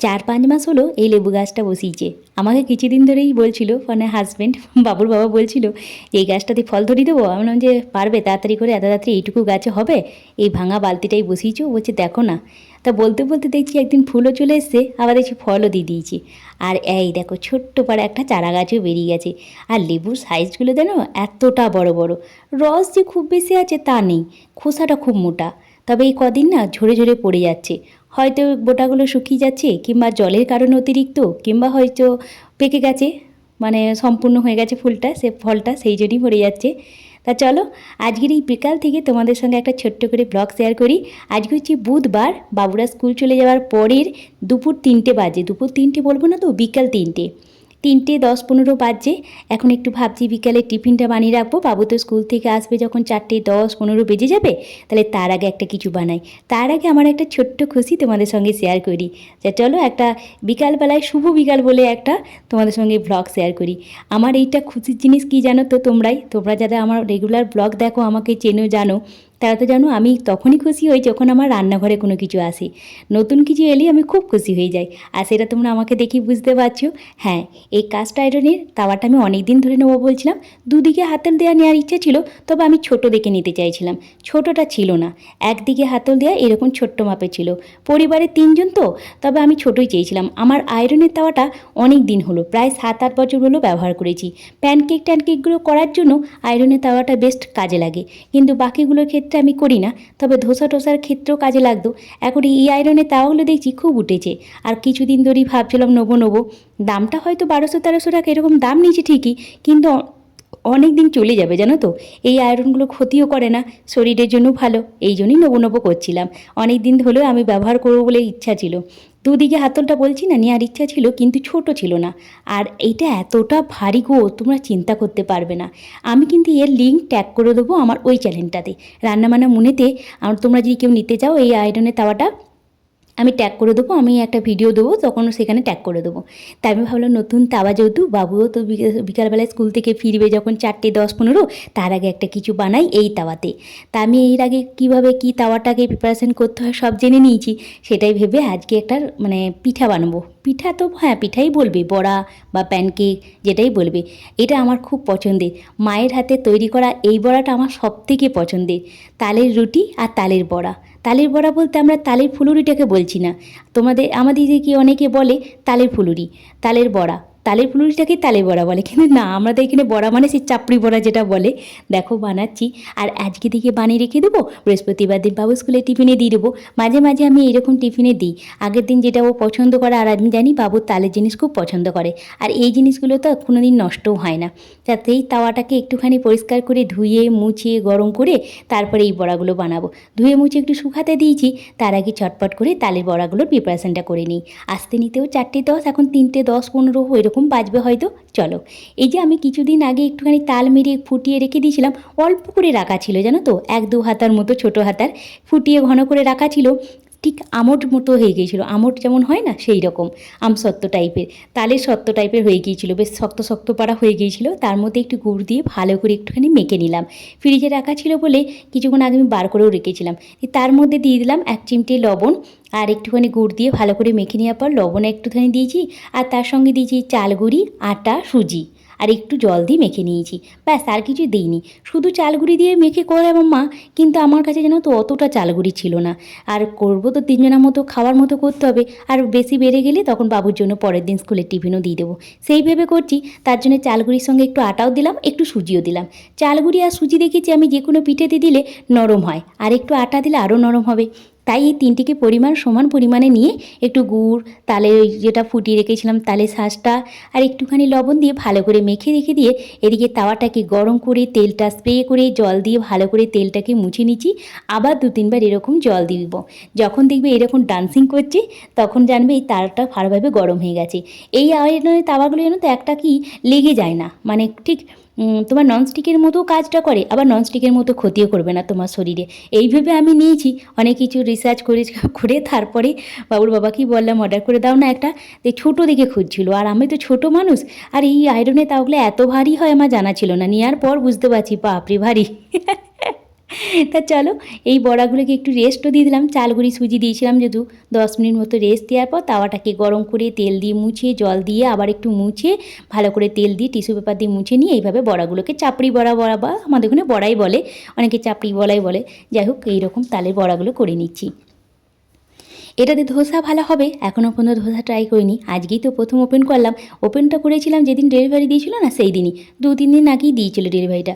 4-5 মাস হলো এই লেবু গাছটা বসিয়েছে। আমাকে কিছুদিন ধরেই বলছিল, মানে হাজব্যান্ড, বাবুর বাবা বলছিল এই গাছটাতে ফল ধরিয়ে দেবো। আমি বললাম যে পারবে তাড়াতাড়ি করে, এত তাড়াতাড়ি এইটুকু গাছে হবে? এই ভাঙা বালতিটাই বসিয়েছো। বলছে দেখো না। তা বলতে বলতে দেখছি একদিন ফুলও চলে এসছে, আবার দেখছি ফলও দিয়ে দিয়েছি। আর এই দেখো ছোট্ট পাড়া একটা চারা গাছও বেরিয়ে গেছে। আর লেবুর সাইজগুলো জানো এতটা বড় বড়। রস যে খুব বেশি আছে তা নেই, খোসাটা খুব মোটা। তবে এই কদিন না ঝরে ঝরে পড়ে যাচ্ছে। হয়তো বোটাগুলো শুকিয়ে যাচ্ছে, কিংবা জলের কারণে অতিরিক্ত, কিংবা হয়তো পেকে গেছে, মানে সম্পূর্ণ হয়ে গেছে ফুলটা, সে ফলটা সেই জন্যই পড়ে যাচ্ছে। তা চলো আজকের এই বিকাল থেকে তোমাদের সঙ্গে একটা ছোট্ট করে ব্লগ শেয়ার করি। আজকে হচ্ছে বুধবার, বাবুরা স্কুল চলে যাওয়ার পরের দুপুর 3টে বাজে। দুপুর 3টে বলবো না তো, বিকাল 3টে, 3:10-15 বাজছে। এখন একটু ভাবছি বিকালে টিফিনটা বানিয়ে রাখবো। বাবু তো স্কুল থেকে আসবে যখন 4:10-15 বেজে যাবে, তাহলে তার আগে একটা কিছু বানাই। তার আগে আমার একটা ছোট্ট খুশি তোমাদের সঙ্গে শেয়ার করি। যা চলো একটা বিকালবেলায়, শুভ বিকাল বলে একটা তোমাদের সঙ্গে ব্লগ শেয়ার করি। আমার এইটা খুশির জিনিস কি জানো তো, তোমরা যারা আমার রেগুলার ব্লগ দেখো, আমাকে চেনো জানো, তারা তো জানো আমি তখনই খুশি হই যখন আমার রান্নাঘরে কোনো কিছু আসে। নতুন কিছু এলেই আমি খুব খুশি হয়ে যাই। আর সেটা তোমরা আমাকে দেখি বুঝতে পারছো। হ্যাঁ, এই কাস্ট আয়রনের তাওয়াটা আমি অনেক দিন ধরে নেবো বলছিলাম। দুদিকে হাতল দেওয়া নেওয়ার ইচ্ছা ছিল, তবে আমি ছোট দেখে নিতে চাইছিলাম। ছোটটা ছিল না, একদিকে হাতল দেওয়া এরকম ছোট্ট মাপে ছিল। পরিবারে 3জন তো, তবে আমি ছোটই চেয়েছিলাম। আমার আয়রনের তাওয়াটা অনেক দিন হলো, প্রায় 7-8 বছর হলো ব্যবহার করেছি। প্যানকেকগুলো করার জন্য আয়রনের তাওয়াটা বেস্ট কাজে লাগে, কিন্তু বাকিগুলোর ক্ষেত্রে আমি করি না। তবে ধোসা টোসার ক্ষেত্রেও কাজে লাগতো। এখন এই আয়রনের তাওয়াগুলো দেখছি খুব উঠেছে, আর কিছুদিন ধরেই ভাবছিলাম নেবো। দামটা হয়তো 1200-1300 টাকা এরকম দাম নিয়েছে ঠিকই, কিন্তু অনেক দিন চলে যাবে জানো তো। এই আয়রনগুলো ক্ষতিও করে না, শরীরের জন্য ভালো। এই জন্যই নেবো করছিলাম। অনেক দিন হলেও আমি ব্যবহার করবো বলে ইচ্ছা ছিল। দুদিকে হাতলটা বলছি না নেওয়ার ইচ্ছা ছিল, কিন্তু ছোট ছিল না। আর এইটা এতটা ভারী গো, তোমরা চিন্তা করতে পারবে না। আমি কিন্তু এর লিঙ্ক ট্যাগ করে দেবো আমার ওই চ্যানেলটাতে, রান্নাবান্না মনেতে। আর তোমরা যদি কেউ নিতে চাও এই আয়রনের তাওয়াটা, আমি ট্যাগ করে দেবো। আমি একটা ভিডিও দেবো, তখন সেখানে ট্যাগ করে দেবো। তাই আমি ভাবলাম নতুন তাওয়া যেহেতু, বাবুও তো বিকালবেলায় স্কুল থেকে ফিরবে যখন 4:10-15, তার আগে একটা কিছু বানাই এই তাওয়াতে। তা আমি এর আগে কীভাবে কী তাওয়াটাকে প্রিপারেশন করতে হয় সব জেনে নিয়েছি। সেটাই ভেবে আজকে একটা মানে পিঠা বানাবো। পিঠা তো হ্যাঁ পিঠাই বলবে, বড়া বা প্যানকেক যেটাই বলবে। এটা আমার খুব পছন্দের, মায়ের হাতে তৈরি করা এই বড়াটা আমার সবথেকে পছন্দের। তালের রুটি আর তালের বড়া। তালের বড়া বলতে আমরা তালের ফুলুরিটাকে বলছি না। আমাদের যে কি অনেকে বলে তালের ফুলুরি, তালের বড়া। তালের ফুলুরিটাকে তালের বড়া বলে, কিন্তু না, আমরা তো এখানে বড়া মানে সেই চাপড়ি বড়া যেটা বলে। দেখো বানাচ্ছি, আর আজকে থেকে বানিয়ে রেখে দেবো। বৃহস্পতিবার দিন বাবু স্কুলে টিফিনে দিয়ে দেবো। মাঝে মাঝে আমি এরকম টিফিনে দিই। আগের দিন যেটা ও পছন্দ করে, আর আমি জানি বাবু তালের জিনিস খুব পছন্দ করে। আর এই জিনিসগুলো তো কোনো দিন নষ্টও হয় না। তাতেই তাওয়াটাকে একটুখানি পরিষ্কার করে ধুয়ে মুছিয়ে গরম করে তারপরে এই বড়াগুলো বানাবো। ধুয়ে মুছে একটু শুকাতে দিয়েছি, তার আগে চটপট করে তালের বড়াগুলোর প্রিপারেশানটা করে নিই। আসতে নিতেও 4:10, এখন 3:10-15 এরকম বাজবে হয়তো। চলো, এই যে আমি কিছুদিন আগে একটুখানি তাল মেরে ফুটিয়ে রেখে দিয়েছিলাম, অল্প করে রাখা ছিল জানো তো, 1-2 হাতার মতো, ছোটো হাতার, ফুটিয়ে ঘন করে রাখা ছিল। ঠিক আমট মতো হয়ে গিয়েছিলো, আমট যেমন হয় না সেই রকম, আমসত্ত্ব টাইপের, তালের সত্ত্ব টাইপের হয়ে গিয়েছিলো, বেশ শক্ত শক্ত পাড়া হয়ে গিয়েছিলো। তার মধ্যে একটু গুড় দিয়ে ভালো করে একটুখানি মেখে নিলাম। ফ্রিজে রাখা ছিল বলে কিছুক্ষণ আগে আমি বার করেও রেখেছিলাম। তার মধ্যে দিয়ে দিলাম 1 চিমটে লবণ, আর একটুখানি গুড় দিয়ে ভালো করে মেখে নেওয়ার পর লবণ একটুখানি দিয়েছি, আর তার সঙ্গে দিয়েছি চাল গুঁড়ি, আটা, সুজি, আর একটু জল দিয়ে মেখে নিয়েছি। ব্যাস, আর কিছু দিইনি। শুধু চালগুড়ি দিয়ে মেখে করে আমার মা, কিন্তু আমার কাছে যেন তো অতটা চালগুড়ি ছিল না। আর করবো তো 3জনের মতো খাওয়ার মতো করতে হবে, আর বেশি বেড়ে গেলে তখন বাবুর জন্য পরের দিন স্কুলের টিফিনও দিয়ে দেবো, সেই ভেবে করছি। তার জন্য চালগুড়ির সঙ্গে একটু আটাও দিলাম, একটু সুজিও দিলাম। চালগুড়ি আর সুজি দেখেছি আমি যে কোনো পিঠেতে দিলে নরম হয়, আর একটু আটা দিলে আরও নরম হবে। তাই এই 3টিকে পরিমাণ সমান পরিমাণে নিয়ে একটু গুড়, তালের যেটা ফুটিয়ে রেখেছিলাম তালের শাঁসটা, আর একটুখানি লবণ দিয়ে ভালো করে মেখে রেখে দিয়ে এদিকে তাওয়াটাকে গরম করে তেলটা স্প্রে করে জল দিয়ে ভালো করে তেলটাকে মুছে নিচ্ছি। আবার 2-3 বার এরকম জল দিয়ে দিব। যখন দেখবে এরকম ডান্সিং করছে, তখন জানবে এই তাওয়াটা ভালোভাবে গরম হয়ে গেছে। এই আয়রনের তাওয়াগুলো যেন তো একটা কি লেগে যায় না, মানে ঠিক তোমার ননস্টিকের মতো কাজটা করে, আবার ননস্টিকের মতো ক্ষতিও করবে না তোমার শরীরে। এই ভেবে আমি নিয়েছি অনেক কিছু রিসার্চ করে তারপরে বাবুর বাবাকেই বললাম অর্ডার করে দাও না একটা। ছোটো দিকে খুঁজছিল, আর আমি তো ছোটো মানুষ, আর এই আয়রনের তাওয়াগুলো এত ভারী হয় আমার জানা ছিল না। নেওয়ার পর বুঝতে পারছি বাপরে ভারী। তা চলো এই বড়াগুলোকে একটু রেস্টও দিয়ে দিলাম, চাল গুঁড়ি সুজি দিয়েছিলাম যেহেতু, 10 মিনিট মতো রেস্ট দেওয়ার পর তাওয়াটাকে গরম করে তেল দিয়ে মুছিয়ে, জল দিয়ে আবার একটু মুছিয়ে, ভালো করে তেল দিয়ে টিস্যু পেপার দিয়ে মুছে নিয়ে এইভাবে বড়াগুলোকে চাপড়ি বড়া বড়া বা আমাদের ওখানে বড়াই বলে, অনেকে চাপড়ি বড়াই বলে, যাই হোক এইরকম তালের বড়াগুলো করে নিচ্ছি। এটাতে ধোসা ভালো হবে, এখনও পর্যন্ত ধোসা ট্রাই করিনি, আজকেই তো প্রথম ওপেন করলাম। ওপেনটা করেছিলাম যেদিন ডেলিভারি দিয়েছিল না সেই দিনই, 2-3 দিন আগেই দিয়েছিল ডেলিভারিটা।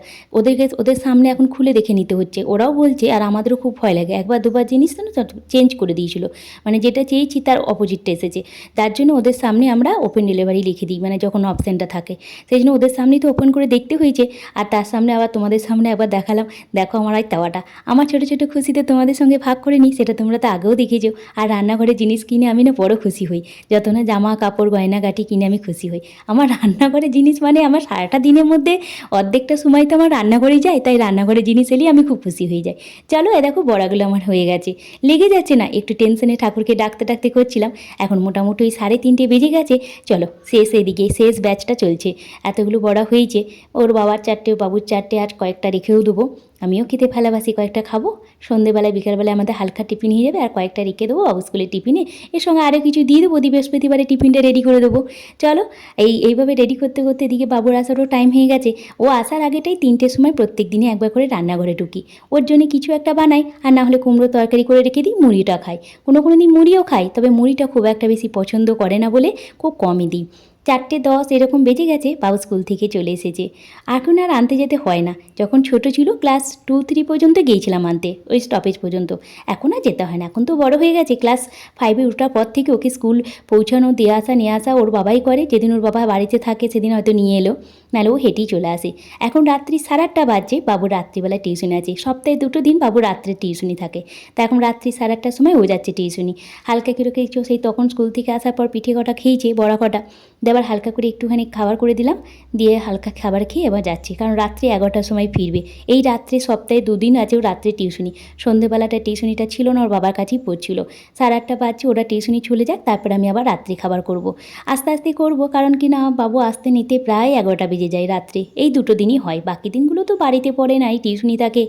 ওদের সামনে এখন খুলে দেখে নিতে হচ্ছে, ওরাও বলছে আর আমাদেরও খুব ভয় লাগে, একবার দুবার জিনিস তো না চেঞ্জ করে দিয়েছিল, মানে যেটা চেয়েছি তার অপোজিটটা এসেছে, তার জন্য ওদের সামনে আমরা ওপেন ডেলিভারি লিখে দিই, মানে যখন অপশানটা থাকে সেই জন্য ওদের সামনেই তো ওপেন করে দেখতে হয়েছে, আর তার সামনে আবার তোমাদের সামনে একবার দেখালাম, দেখো আমার এই তাওয়াটা, আমার ছোটো ছোটো খুশিতে তোমাদের সঙ্গে ভাগ করে নিই, সেটা তোমরা তো আগেও দেখেছো। আর রান্নাঘরে জিনিস কিনে আমি না বড় খুশি হই, যত না জামা কাপড় গয়নাগাটি কিনে আমি খুশি হই, আমার রান্নাঘরে জিনিস মানে আমার সারাটা দিনের মধ্যে অর্ধেকটা সময় তো আমার রান্নাঘরেই যায়, তাই রান্নাঘরে জিনিস এলেই আমি খুব খুশি হয়ে যাই। চলো এ দেখো বড়াগুলো আমার হয়ে গেছে, লেগে যাচ্ছে না, একটু টেনশনে ঠাকুরকে ডাকতে ডাকতে করছিলাম, এখন মোটামুটি ওই 3:30 বেজে গেছে। চলো শেষ, এদিকে শেষ ব্যাচটা চলছে, এতগুলো বড়া হয়েছে, ওর বাবার 4টে, বাবুর 4টে, আর কয়েকটা রেখেও দেবো, আমিও খেতে ভালোবাসি, কয়েকটা খাবো, সন্ধেবেলায় বিকেলবেলায় আমাদের হালকা টিফিন হয়ে যাবে, আর কয়েকটা রেখে দেবো বাবু স্কুলের টিফিনে, এর সঙ্গে আরও কিছু দিয়ে দেবো, বৃহস্পতিবারে টিফিনটা রেডি করে দেবো। চলো এইভাবে রেডি করতে করতে এদিকে বাবুর আসারও টাইম হয়ে গেছে, ও আসার আগেটাই 3টের সময় প্রত্যেক দিনই একবার করে রান্নাঘরে ঢুকি, ওর জন্য কিছু একটা বানাই, আর না হলে কুমড়ো তরকারি করে রেখে দিই, মুড়িটা খাই, কোনো দিন মুড়িও খাই, তবে মুড়িটা খুব একটা বেশি পছন্দ করে না বলে খুব কমই দিই। 4:10 এরকম বেজে গেছে, বাবু স্কুল থেকে চলে এসেছে, এখন আর আনতে যেতে হয় না, যখন ছোট ছিল ক্লাস 2-3 পর্যন্ত গিয়েছিলাম আনতে, ওই স্টপেজ পর্যন্ত, এখন আর যেতে হয় না, এখন তো বড় হয়ে গেছে, ক্লাস 5-এ ওঠার পর থেকে ওকে স্কুল পৌঁছানো, দিয়ে আসা নিয়ে আসা ওর বাবাই করে, যেদিন ওর বাবা বাড়িতে থাকে সেদিন হয়তো নিয়ে এলো, নাহলে ও হেঁটেই চলে আসে। এখন রাত্রি 8:30 বাজছে, বাবুর রাত্রিবেলা টিউশনি আছে, সপ্তাহে 2 দিন বাবুর রাত্রে টিউশনি থাকে, তা এখন রাত্রি 8:30টার সময় ও যাচ্ছে টিউশনি, হালকা কিরোকে একটু সেই তখন স্কুল থেকে আসার পর পিঠে কটা খেয়েছে, বড়া কটা, আবার হালকা করে একটুখানি খাবার করে দিলাম, দিয়ে হালকা খাবার খেয়ে এবার যাচ্ছি, কারণ রাত্রি 11টার সময় ফিরবে, এই রাত্রে সপ্তাহে 2 দিন আছে ও রাত্রে টিউশনি, সন্ধেবেলাটা টিউশনিটা ছিল না, ওর বাবার কাছেই পড়ছিল, 8:30 বাজছে, ওরা টিউশনি চলে যাক, তারপরে আমি আবার রাত্রি খাবার করব, আস্তে আস্তে করব, কারণ কি না বাবু আসতে নিতে প্রায় 11টা বেজে যায় রাত্রে, এই 2 দিনই হয়, বাকি দিনগুলো তো বাড়িতে পড়ে না, এই টিউশনি থাকে,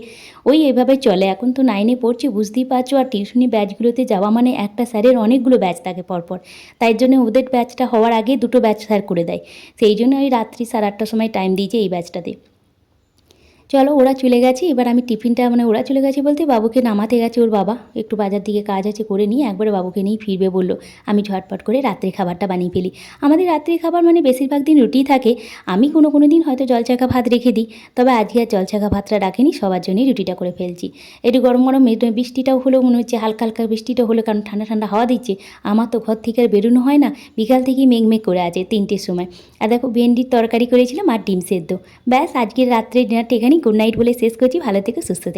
ওই এভাবে চলে, এখন তো 9-এ পড়ছে বুঝতেই পারছো, আর টিউশনি ব্যাচগুলোতে যাওয়া মানে একটা স্যারের অনেকগুলো ব্যাচ থাকে পরপর, তাই জন্য ওদের ব্যাচটা হওয়ার আগে 2টো ব্যাচ স্যার করে দেয়, সেই জন্য ওই রাত্রি 8:30টার সময় টাইম দিয়েছে এই ব্যাচটাতে। চলো ওরা চলে গেছে, এবার আমি টিফিনটা, মানে ওরা চলে গেছে বলতে বাবুকে নামাতে গেছে ওর বাবা, একটু বাজার দিকে কাজ আছে করে নিয়ে একবারে বাবুকে নিয়েই ফিরবে বললো, আমি ঝটপট করে রাত্রে খাবারটা বানিয়ে ফেলি, আমাদের রাত্রি খাবার মানে বেশিরভাগ দিন রুটি থাকে, আমি কোনো দিন হয়তো জলছাকা ভাত রেখে দিই, তবে আজকে আর জলছাকা ভাতটা রাখিনি, সবার জন্যই রুটিটা করে ফেলছি, একটু গরম গরম বৃষ্টিটাও হলেও মনে হচ্ছে, হালকা হালকা বৃষ্টিটা হলো, কারণ ঠান্ডা ঠান্ডা হাওয়া দিচ্ছে, আমার তো ঘর থেকে আর বেরোনো হয় না, বিকাল থেকেই মেঘ করে আছে 3টের সময়, আর দেখো ভেন্ডির তরকারি করেছিলাম আর ডিম সেদ্ধ, ব্যাস আজকের রাত্রে ডিনারটা এখানেই, গুড নাইট বলে শেষ করছি, ভালো থেকো সুস্থ থেকো।